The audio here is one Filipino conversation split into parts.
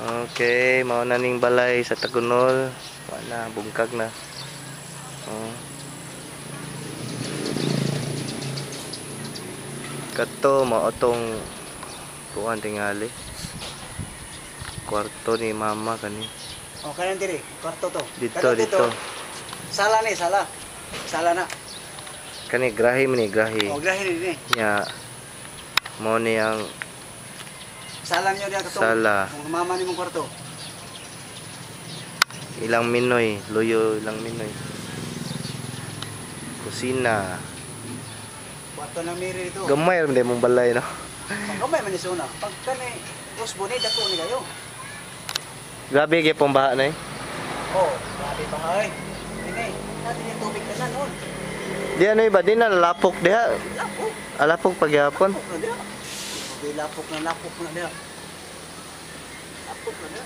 Okay, mao na ning balay sa Tagunol. Wala, bungkag na. Oh. Kato mao tong kuan tingali. Kwarto ni mama kani. Oh, kanan diri, kwarto to. Dito, dito. Sala ni, sala. Sala na. Kani grahe man ni grahe. Oh, grahe ni. Nya mo ni ang Sala niyo diya katong. sala. Kung mama ni mong kwarto. Ilang minoy, luyo ilang minoy. Kusina. Kwarto na miri dito. Gamay man mong balay no. Gamay man ni suna. Pag kani dos boni dako ni kayo. Grabe gyud pong baha na eh. Oh, grabe bahay. Ini, natin yung tubig na noon. Di ano ba din na lapok diha. Lapok. Alapok pagyapon. Lapok na diya. Okay, lapok na diya. Lapok na diya.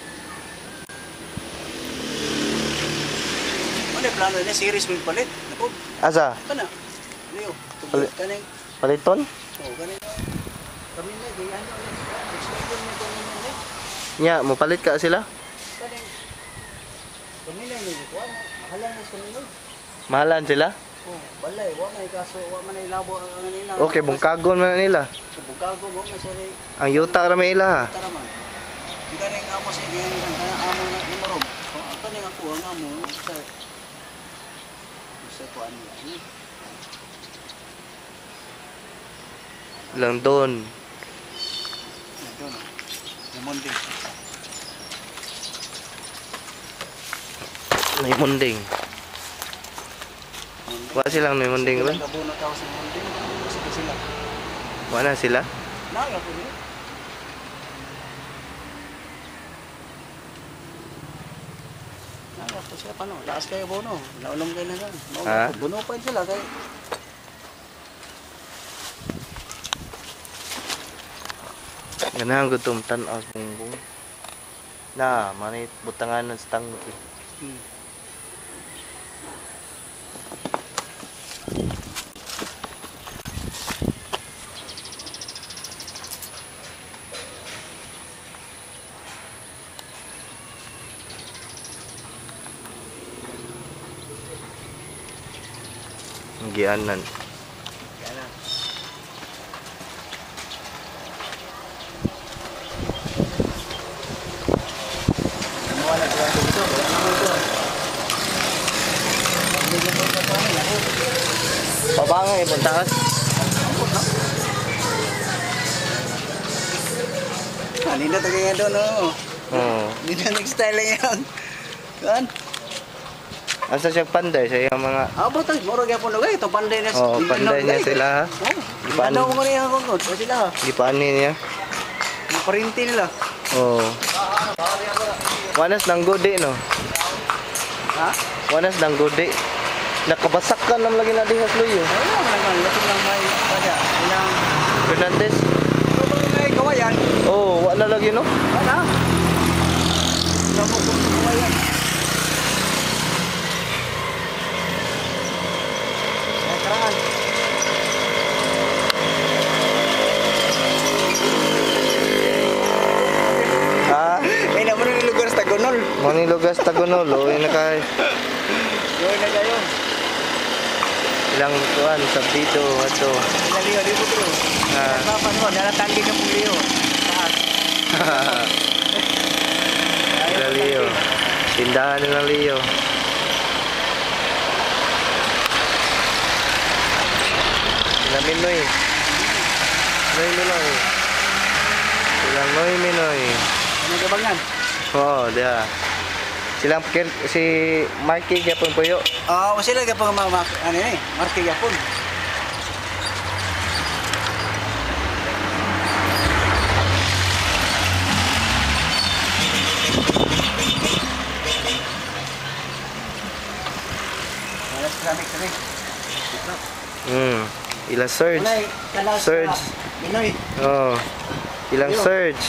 Ano yung plano niya? Series mo yung palit? Napog? Asa? Kana? Ano yun? Palit. Kaning? Paliton? Oo, kaning. Kami na, ganyan nyo. Explain mo kami na eh. Nya, mo palit ka sila? Kaning. Kami na yun. Mahalan na kami nun. Mahalan sila? Oh, balay. Wa man kaso, wa man ilabo ang nila. Okay, bungkagon man na nila. Bungkago mo na sorry. Ang yuta ra may ila ha. Tara man. Hindi rin ako sa ganyan ang amo na numero. Ang kaning ako ang amo sa kuan niya. Lang doon. Doon. Munding. May munding. Wala silang may munding ba? Kabuno tao sa munding. Sige sila. Wala sila? Naya ko niya. Naya ko sila paano? Laas kayo bono. Naulong kayo na lang. Ha? Buno pa sila kay. Ganahan ko itong tanaw sa bungbong. Na, manit butangan ng stangki. Ang gianan. Pabangay ibang taas. Kanina to kaya doon oh. Oo. Hindi na nag-style lang yan. Kan? Asa siya panday sa iyang mga... Abo tayo, moro kaya po lugay. Ito panday na. Oo, panday niya sila ha. Oh, ano mo niya ako ko? Sila ha. Di pa ani niya. Yung parinti nila. Oo. Wanas ng gudi no. Ha? Wanas ng gudi. Nakabasak ka nam lagi na diha luyo. Ano naman, lahat lang may pada. Ilang Fernandez. ano ba may kawayan? Oh, wala lagi no. Ano? Ano po kawayan? Karangan. Ha? Ay na mo ni lugar sa Tagunol. Mani lugar sa Tagunol, oh, ina kay Yoy na kayo. ilang kuan sa dito ato. Liyo di po bro. Ah. Papa mo dala tanggi ka pong liyo. Taas. Ila Leo. Tindahan nila Leo. Sila Minoy. Noy Minoy. Sila Noy Minoy. Ano gabangan? Oh, dia. Silang si Marky gyapon puyo. Ah, sila ka pang ano ni, marke yapon. Wala ceramic kami. Ila Surge. Wala kana Surge. Pinoy. Oh. Ilang Surge.